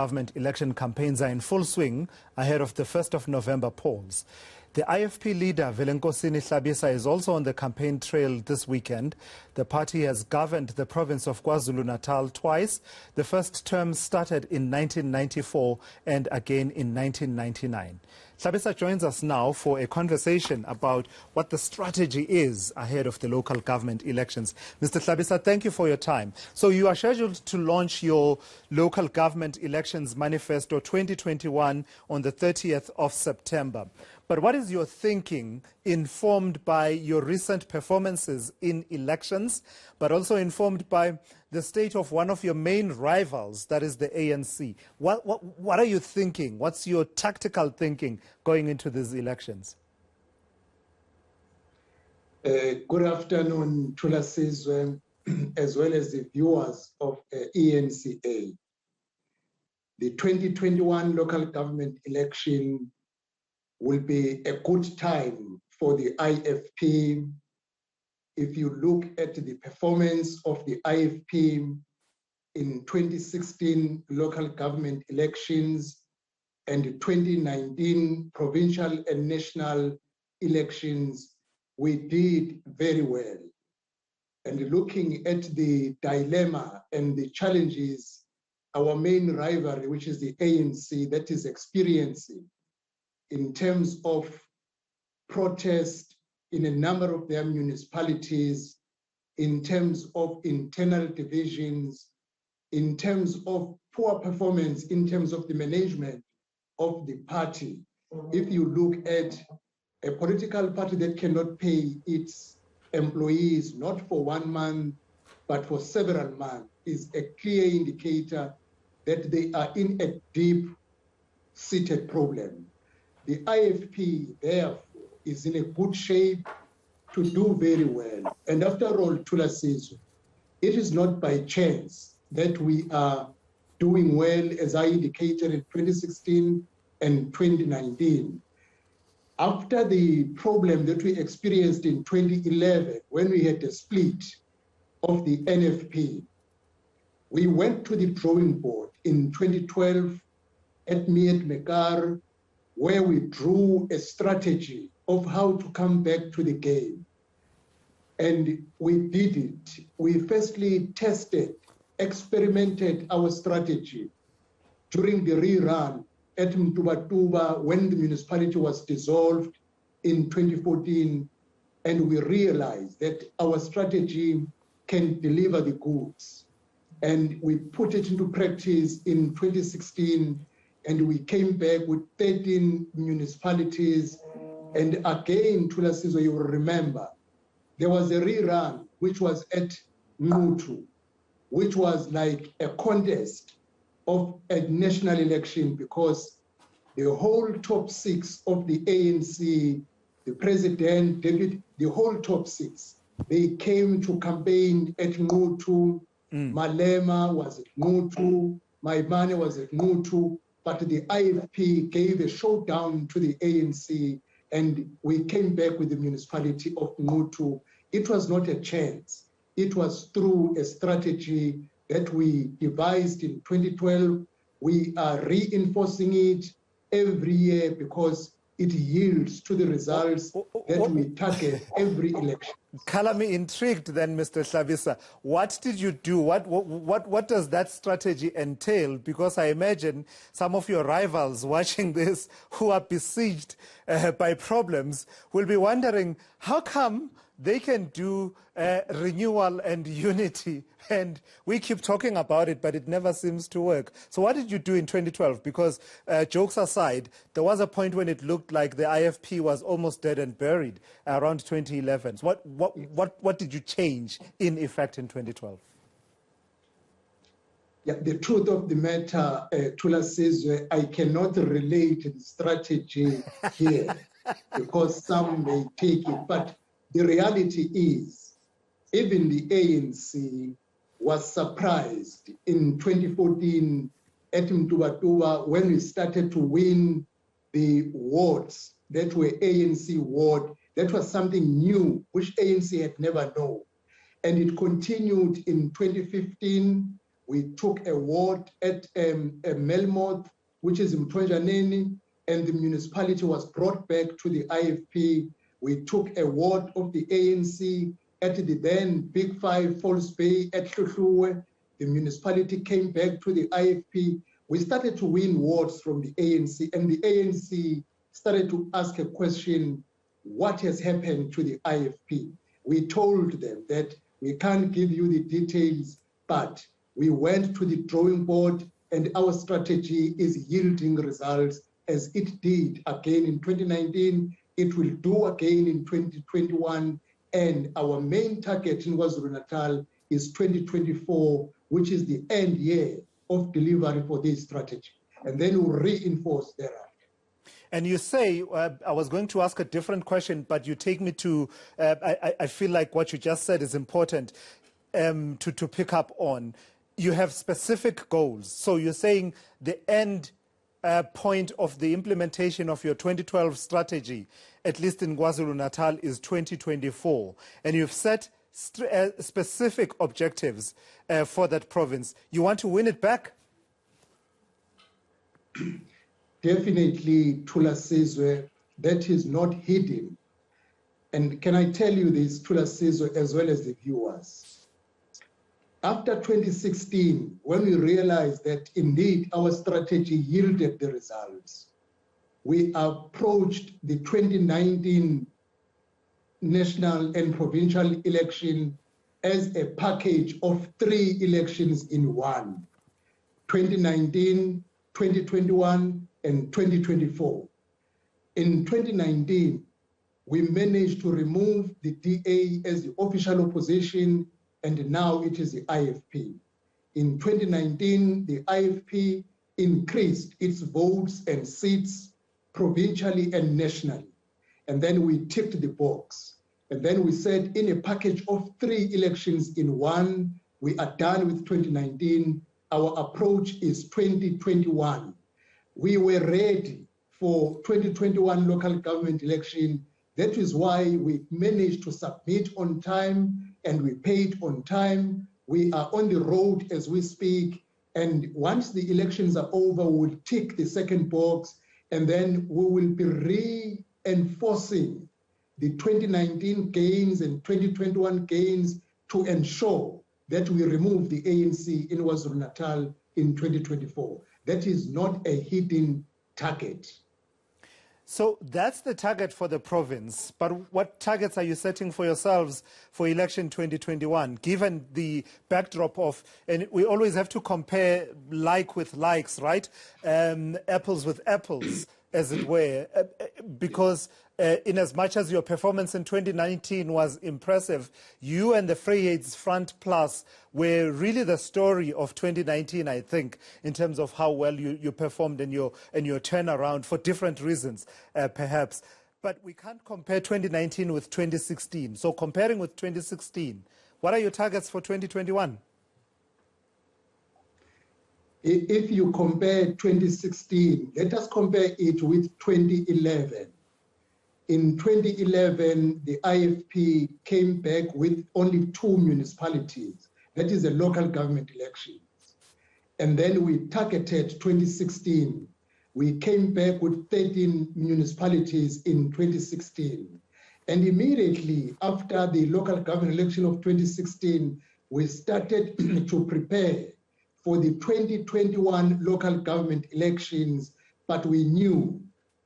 Government election campaigns are in full swing ahead of the 1st of November polls. The IFP leader, Velenkosini Hlabisa, is also on the campaign trail this weekend. The party has governed the province of KwaZulu-Natal twice. The first term started in 1994 and again in 1999. Hlabisa joins us now for a conversation about what the strategy is ahead of the local government elections. Mr. Hlabisa, thank you for your time. So you are scheduled to launch your local government elections manifesto 2021 on the 30th of September. But what is your thinking, informed by your recent performances in elections, but also informed by the state of one of your main rivals, that is the ANC? What are you thinking? What's your tactical thinking going into these elections? Good afternoon, Thulasizwe, as well as the viewers of eNCA. The 2021 local government election will be a good time for the IFP. If you look at the performance of the IFP in 2016 local government elections and 2019 provincial and national elections, we did very well. And looking at the dilemma and the challenges our main rivalry, which is the ANC, that is experiencing in terms of protest in a number of their municipalities, in terms of internal divisions, in terms of poor performance, in terms of the management of the party. If you look at a political party that cannot pay its employees, not for 1 month, but for several months, is a clear indicator that they are in a deep-seated problem. The IFP, therefore, is in a good shape to do very well. And after all, Thulasizwe, it is not by chance that we are doing well, as I indicated in 2016 and 2019. After the problem that we experienced in 2011, when we had a split of the NFP, we went to the drawing board in 2012 at Mekar, where we drew a strategy of how to come back to the game. And we did it. We firstly tested, experimented our strategy during the rerun at Mtubatuba when the municipality was dissolved in 2014. And we realized that our strategy can deliver the goods. And we put it into practice in 2016. And we came back with 13 municipalities. And again, Thulasizwe, you will remember, there was a rerun, which was at Ngutu, which was like a contest of a national election, because the whole top 6 of the ANC, the president, David, the whole top 6, they came to campaign at Ngutu. Malema was at Ngutu, Maimane was at Ngutu. But the IFP gave a showdown to the ANC, and we came back with the municipality of Ngutu. It was not a chance. It was through a strategy that we devised in 2012. We are reinforcing it every year because it yields to the results that we target every election. Color me intrigued then, Mr. Hlabisa. What did you do? What does that strategy entail? Because I imagine some of your rivals watching this, who are besieged by problems, will be wondering, how come they can do renewal and unity, and we keep talking about it, but it never seems to work? So what did you do in 2012? Because jokes aside, there was a point when it looked like the IFP was almost dead and buried around 2011. So what did you change in effect in 2012? Yeah, the truth of the matter, Thulasizwe, I cannot relate the strategy here because some may take it, but the reality is, even the ANC was surprised in 2014 at Mtubatuba when we started to win the wards that were ANC ward. That was something new, which ANC had never known. And it continued in 2015 We took a ward at Melmoth, which is in Mthonjaneni, and the municipality was brought back to the IFP. We took a ward of the ANC at the then Big Five, Falls Bay at Hluhluwe. The municipality came back to the IFP. We started to win wards from the ANC, and the ANC started to ask a question, what has happened to the IFP? We told them that we can't give you the details, but we went to the drawing board and our strategy is yielding results as it did again in 2019. It will do again in 2021. And our main target in KwaZulu-Natal is 2024, which is the end year of delivery for this strategy. And then we'll reinforce thereafter. And you say, I was going to ask a different question, but you take me to, I feel like what you just said is important to pick up on. You have specific goals. So you're saying the end point of the implementation of your 2012 strategy, at least in KwaZulu-Natal, is 2024. And you've set specific objectives for that province. You want to win it back? Definitely, Thulasizwe, that is not hidden. And can I tell you this, Thulasizwe, as well as the viewers? After 2016, when we realized that indeed our strategy yielded the results, we approached the 2019 national and provincial election as a package of 3 elections in one: 2019, 2021, and 2024. In 2019, we managed to remove the DA as the official opposition, and now it is the IFP. In 2019, the IFP increased its votes and seats provincially and nationally. And then we ticked the box. And then we said, in a package of 3 elections in one, we are done with 2019. Our approach is 2021. We were ready for 2021 local government election. That is why we managed to submit on time and we paid on time. We are on the road as we speak. And once the elections are over, we'll tick the second box, and then we will be reinforcing the 2019 gains and 2021 gains to ensure that we remove the ANC in KwaZulu-Natal in 2024. That is not a hidden target. So that's the target for the province. But what targets are you setting for yourselves for election 2021, given the backdrop of, and we always have to compare like with likes, right? Apples with apples, as it were, because in as much as your performance in 2019 was impressive, you and the Vryheids Front Plus were really the story of 2019, I think, in terms of how well you performed in your turnaround for different reasons, perhaps. But we can't compare 2019 with 2016. So comparing with 2016, what are your targets for 2021? If you compare 2016, let us compare it with 2011. In 2011, the IFP came back with only 2 municipalities. That is the local government elections. And then we targeted 2016. We came back with 13 municipalities in 2016. And immediately after the local government election of 2016, we started to prepare for the 2021 local government elections, but we knew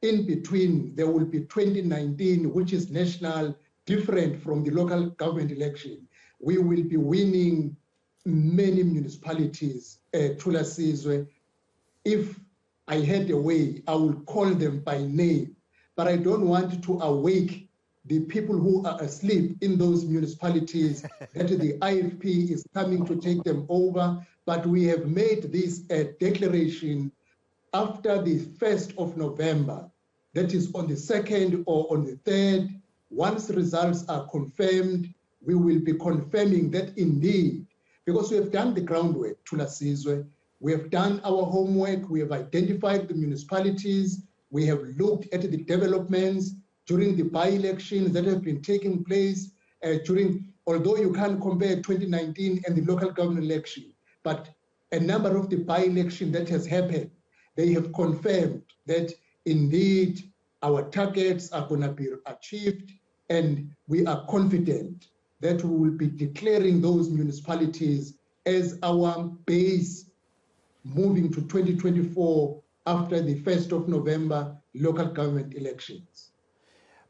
in between there will be 2019, which is national, different from the local government election. We will be winning many municipalities, Thulasizwe. If I had a way, I would call them by name, but I don't want to awake the people who are asleep in those municipalities that the IFP is coming to take them over. But we have made this declaration after the 1st of November, that is on the 2nd or on the 3rd. Once results are confirmed, we will be confirming that indeed, because we have done the groundwork, Thulasizwe, we have done our homework, we have identified the municipalities, we have looked at the developments during the by-elections that have been taking place although you can't compare 2019 and the local government election, but a number of the by-election that has happened, they have confirmed that indeed our targets are going to be achieved, and we are confident that we will be declaring those municipalities as our base moving to 2024 after the 1st of November local government elections.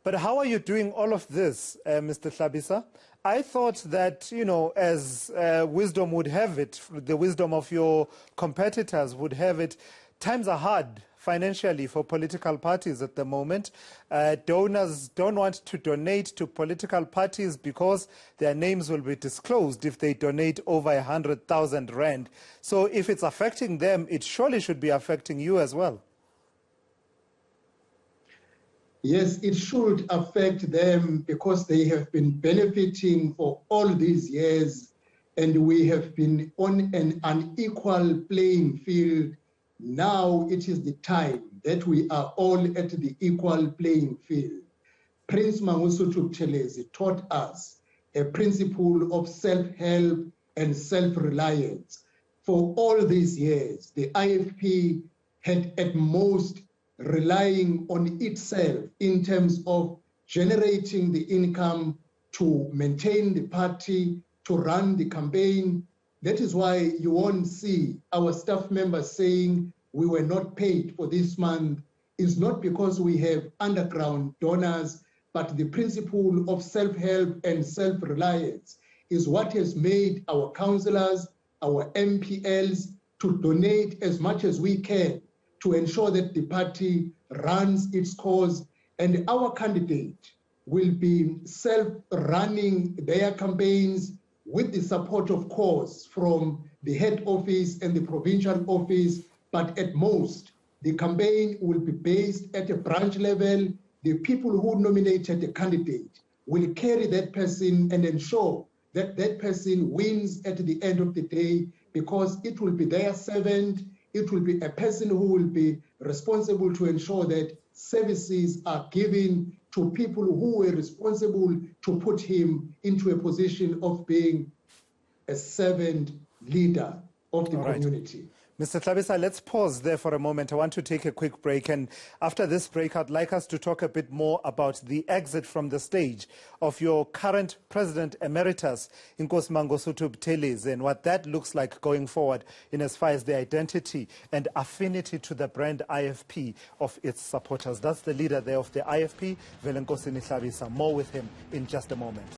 But how are you doing all of this, Mr. Hlabisa? I thought that, you know, as wisdom would have it, the wisdom of your competitors would have it, times are hard financially for political parties at the moment. Donors don't want to donate to political parties because their names will be disclosed if they donate over 100,000 rand. So if it's affecting them, it surely should be affecting you as well. Yes, it should affect them because they have been benefiting for all these years, and we have been on an unequal playing field. Now it is the time that we are all at the equal playing field. Prince Mangosuthu Buthelezi taught us a principle of self-help and self-reliance. For all these years, the IFP had at most relying on itself in terms of generating the income to maintain the party, to run the campaign. That is why you won't see our staff members saying we were not paid for this month. It's not because we have underground donors, but the principle of self-help and self-reliance is what has made our councillors, our MPLs to donate as much as we can to ensure that the party runs its course, and our candidate will be self-running their campaigns with the support, of course, from the head office and the provincial office, but at most, the campaign will be based at a branch level. The people who nominated the candidate will carry that person and ensure that that person wins at the end of the day, because it will be their servant. It will be a person who will be responsible to ensure that services are given to people who were responsible to put him into a position of being a servant leader of the community. Mr. Hlabisa, let's pause there for a moment. I want to take a quick break. And after this break, I'd like us to talk a bit more about the exit from the stage of your current President Emeritus, Inkosi Mangosuthu Buthelezi, and what that looks like going forward in as far as the identity and affinity to the brand IFP of its supporters. That's the leader there of the IFP, Velenkosini Hlabisa. More with him in just a moment.